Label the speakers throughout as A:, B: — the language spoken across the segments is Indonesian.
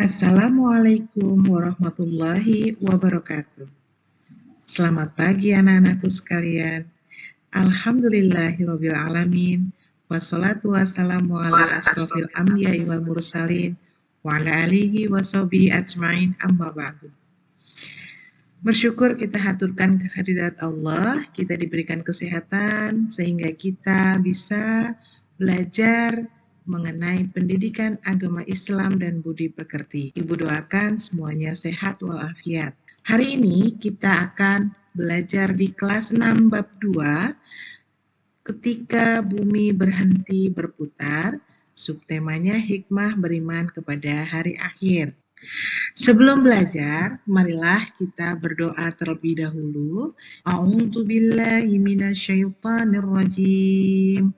A: Assalamualaikum warahmatullahi wabarakatuh. Selamat pagi anak-anakku sekalian. Alhamdulillahirabbil alamin. Wassalatu wassalamu ala asrofil anbiya'i wal mursalin wa ala alihi washabihi ajmain amma ba'du. Bersyukur kita haturkan kehadirat Allah, kita diberikan kesehatan sehingga kita bisa belajar mengenai pendidikan agama Islam dan budi pekerti. Ibu doakan semuanya sehat walafiat. Hari ini kita akan belajar di kelas 6 bab 2, ketika bumi berhenti berputar. Subtemanya hikmah beriman kepada hari akhir. Sebelum belajar, marilah kita berdoa terlebih dahulu. A'udzu billahi minasyaitonir rajim.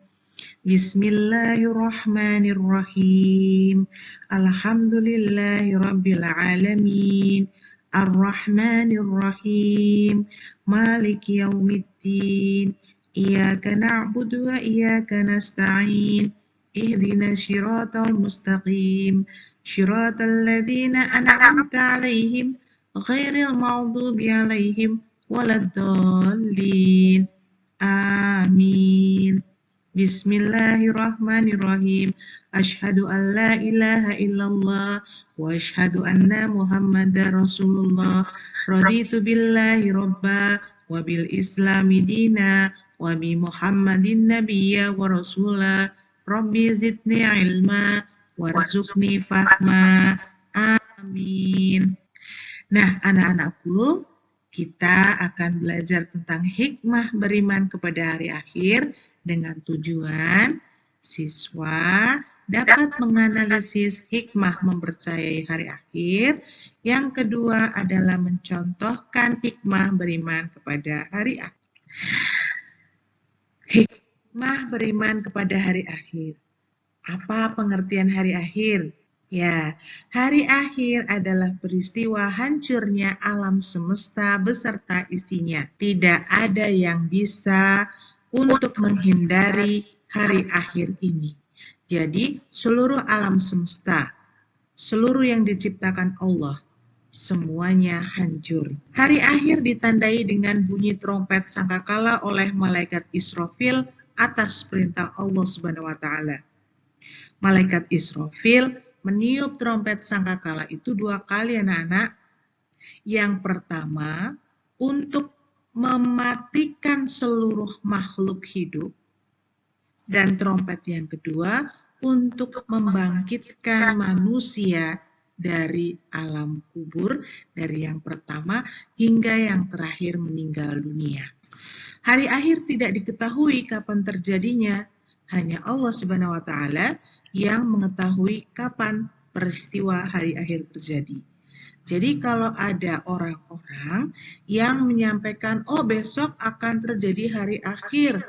A: Bismillahirrahmanirrahim. Alhamdulillahirabbil alamin. Arrahmanirrahim. Maliki yaumiddin. Iyyaka na'budu wa iyyaka nasta'in. Ihdinas syiratal mustaqim. Syiratal ladzina an'amta 'alaihim ghairil maghdubi 'alaihim waladdallin. Amin. Bismillahirrahmanirrahim. Asyhadu an la ilaha illallah wa asyhadu anna Muhammadar Rasulullah. Raditu billahi robba wa bil islami dina wa bi Muhammadin nabiyya wa rasula. Rabbi zidni ilma warzuqni fahma. Amin. Nah, anak-anakku, kita akan belajar tentang hikmah beriman kepada hari akhir dengan tujuan siswa dapat menganalisis hikmah mempercayai hari akhir. Yang kedua adalah mencontohkan hikmah beriman kepada hari akhir. Hikmah beriman kepada hari akhir. Apa pengertian hari akhir? Ya, hari akhir adalah peristiwa hancurnya alam semesta beserta isinya. Tidak ada yang bisa untuk menghindari hari akhir ini. Jadi, seluruh alam semesta, seluruh yang diciptakan Allah, semuanya hancur. Hari akhir ditandai dengan bunyi trompet sangkakala oleh malaikat Israfil atas perintah Allah Subhanahu wa taala. Malaikat Israfil meniup trompet sangkakala itu 2 kali, anak-anak. Yang pertama, untuk mematikan seluruh makhluk hidup. Dan trompet yang kedua, untuk membangkitkan manusia dari alam kubur, dari yang pertama hingga yang terakhir meninggal dunia. Hari akhir tidak diketahui kapan terjadinya. Hanya Allah Subhanahu wa taala yang mengetahui kapan peristiwa hari akhir terjadi. Jadi kalau ada orang-orang yang menyampaikan, oh besok akan terjadi hari akhir,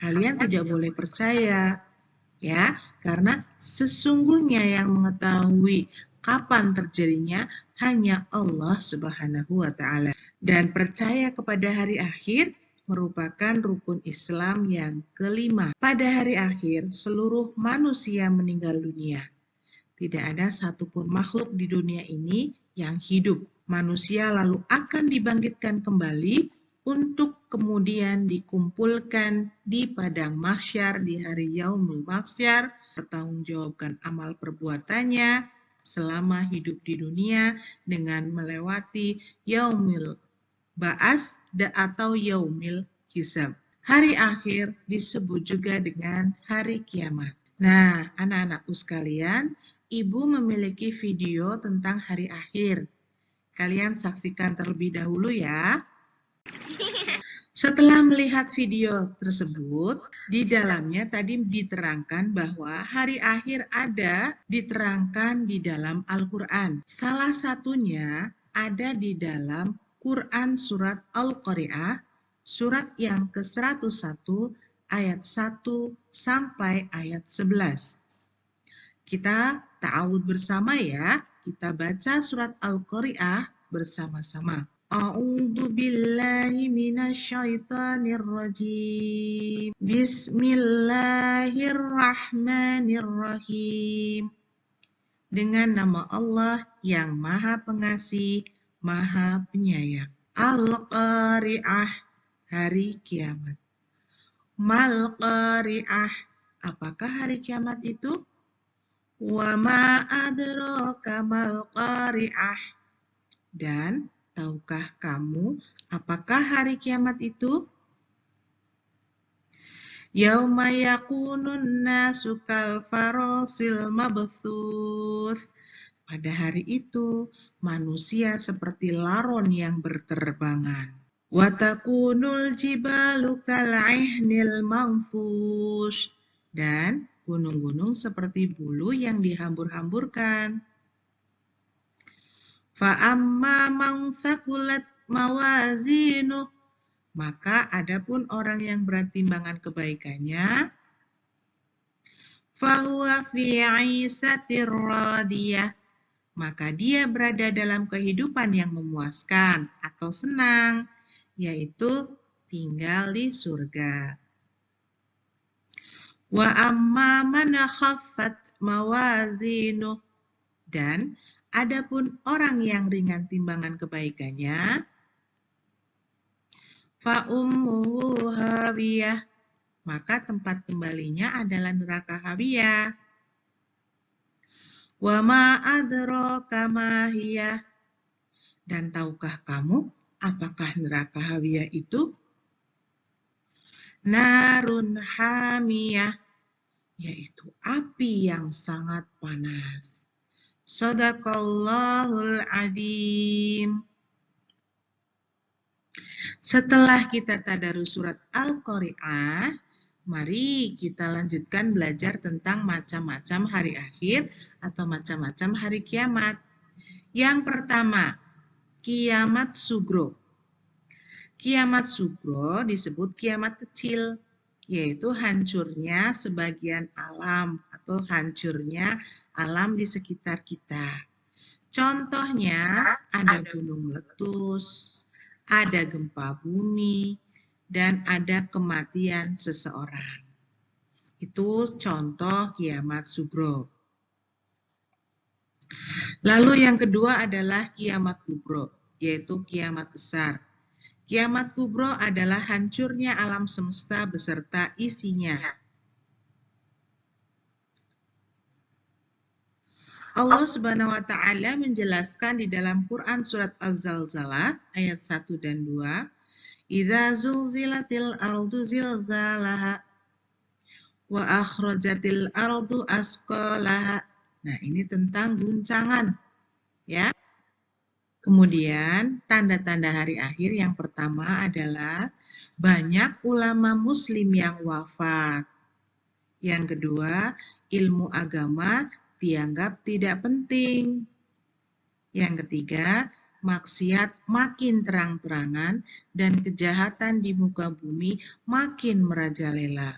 A: kalian tidak boleh percaya, ya, karena sesungguhnya yang mengetahui kapan terjadinya hanya Allah Subhanahu wa taala. Dan percaya kepada hari akhir merupakan rukun Islam yang kelima. Pada hari akhir, seluruh manusia meninggal dunia. Tidak ada satupun makhluk di dunia ini yang hidup. Manusia lalu akan dibangkitkan kembali untuk kemudian dikumpulkan di padang mahsyar di hari Yaumul Mahsyar, bertanggungjawabkan amal perbuatannya selama hidup di dunia dengan melewati Yaumil Ba'as atau Yaumil Hisab. Hari akhir disebut juga dengan hari kiamat. Nah, anak-anakku sekalian, Ibu memiliki video tentang hari akhir. Kalian saksikan terlebih dahulu ya. Setelah melihat video tersebut, di dalamnya tadi diterangkan bahwa hari akhir ada diterangkan di dalam Al-Quran. Salah satunya ada di dalam Quran surat Al-Qari'ah, surat yang ke-101 ayat 1 sampai ayat 11. Kita ta'awud bersama ya. Kita baca surat Al-Qari'ah bersama-sama. A'udzu billahi minasyaitonir rajim. Bismillahirrahmanirrahim. dengan nama Allah yang Maha Pengasih, Maha Penyayang. Al-Qari'ah, hari kiamat. Mal-Qari'ah, apakah hari kiamat itu? Wa ma adraka mal-Qari'ah, dan tahukah kamu apakah hari kiamat itu? Yauma yakunun nasu kal farasil mabthus. Pada hari itu, manusia seperti laron yang berterbangan. Wa takunul jibalu kal'ihnil manfush. Dan gunung-gunung seperti bulu yang dihambur-hamburkan. Fa amma man thaqulat mawazinuh, maka adapun orang yang berat timbangan kebaikannya, fahuwa fi 'ishatir radiyah, maka dia berada dalam kehidupan yang memuaskan atau senang, yaitu tinggal di surga. Wa amma man khaffat mawazinuh, dan adapun orang yang ringan timbangan kebaikannya, fa ummuhu hawiyah, maka tempat kembalinya adalah neraka hawiyah. Wa ma adraka ma hiya, dan tahukah kamu apakah neraka hawiyah itu? Narun hamiyah, yaitu api yang sangat panas. Shadaqallahul adzim. Setelah kita tadarus surat Al-Qari'ah, mari kita lanjutkan belajar tentang macam-macam hari akhir atau macam-macam hari kiamat. Yang pertama, kiamat sugro. Kiamat sugro disebut kiamat kecil, yaitu hancurnya sebagian alam atau hancurnya alam di sekitar kita. Contohnya ada gunung meletus, ada gempa bumi, dan ada kematian seseorang. Itu contoh kiamat sugro. Lalu yang kedua adalah kiamat kubro, yaitu kiamat besar. Kiamat kubro adalah hancurnya alam semesta beserta isinya. Allah Subhanahu wa taala menjelaskan di dalam Quran surat Az-Zalzalah ayat 1 dan 2, "Idza zulzilatil ardu zilzalaha wa akhrajatil ardu asqalaha." Nah, ini tentang guncangan, ya. Kemudian, tanda-tanda hari akhir yang pertama adalah banyak ulama muslim yang wafat. Yang kedua, ilmu agama dianggap tidak penting. Yang ketiga, maksiat makin terang-terangan dan kejahatan di muka bumi makin merajalela.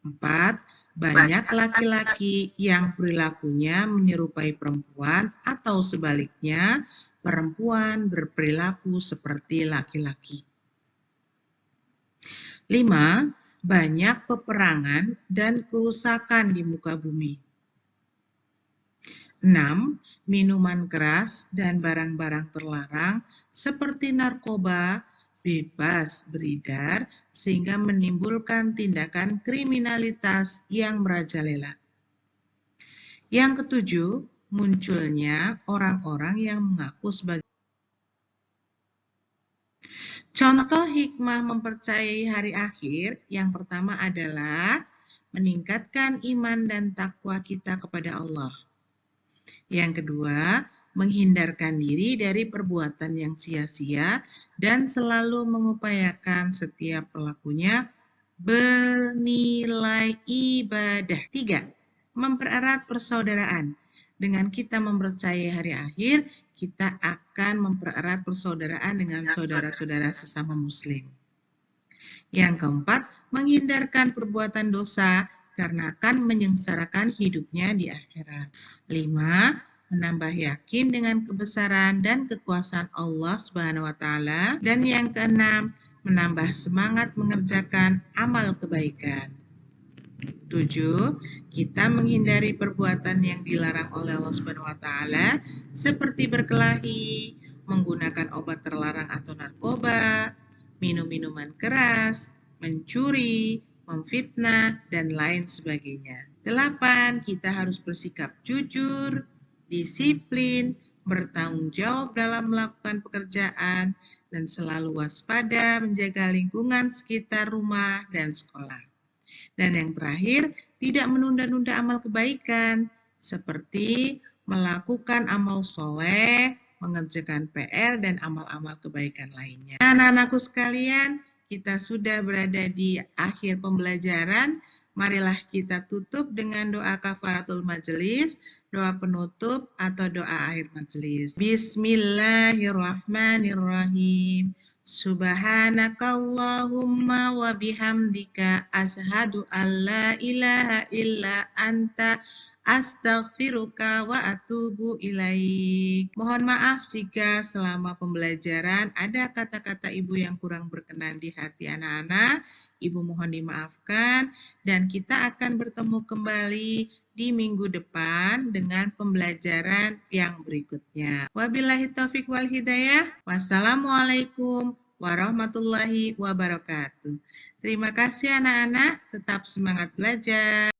A: 4. Banyak laki-laki yang perilakunya menyerupai perempuan atau sebaliknya, perempuan berperilaku seperti laki-laki. 5. Banyak peperangan dan kerusakan di muka bumi. 6. Minuman keras dan barang-barang terlarang seperti narkoba bebas beredar sehingga menimbulkan tindakan kriminalitas yang merajalela. Yang ketujuh, munculnya orang-orang yang mengaku sebagai contoh hikmah mempercayai hari akhir. Yang pertama adalah meningkatkan iman dan takwa kita kepada Allah. Yang kedua, menghindarkan diri dari perbuatan yang sia-sia dan selalu mengupayakan setiap pelakunya bernilai ibadah. 3. Mempererat persaudaraan. Dengan kita mempercayai hari akhir, kita akan mempererat persaudaraan dengan saudara-saudara sesama muslim. Yang keempat, menghindarkan perbuatan dosa karena akan menyengsarakan hidupnya di akhirat. 5. Menambah yakin dengan kebesaran dan kekuasaan Allah Subhanahu wa taala. Dan yang keenam, menambah semangat mengerjakan amal kebaikan. 7. Kita menghindari perbuatan yang dilarang oleh Allah Subhanahu wa taala seperti berkelahi, menggunakan obat terlarang atau narkoba, minum minuman keras, mencuri, memfitnah, dan lain sebagainya. 8. Kita harus bersikap jujur, disiplin, bertanggung jawab dalam melakukan pekerjaan, dan selalu waspada menjaga lingkungan sekitar rumah dan sekolah. Dan yang terakhir, tidak menunda-nunda amal kebaikan, seperti melakukan amal soleh, mengerjakan PR, dan amal-amal kebaikan lainnya. Nah, anak-anakku sekalian, kita sudah berada di akhir pembelajaran. Marilah kita tutup dengan doa kafaratul majelis, doa penutup atau doa akhir majelis. Bismillahirrahmanirrahim. Subhanakallahumma wa bihamdika asyhadu an la ilaha illa anta astaghfiruka wa atubu ilaik. Mohon maaf jika selama pembelajaran ada kata-kata ibu yang kurang berkenan di hati anak-anak. Ibu mohon dimaafkan dan kita akan bertemu kembali di minggu depan dengan pembelajaran yang berikutnya. Wabillahi taufik wal hidayah. Wassalamualaikum warahmatullahi wabarakatuh. Terima kasih anak-anak, tetap semangat belajar.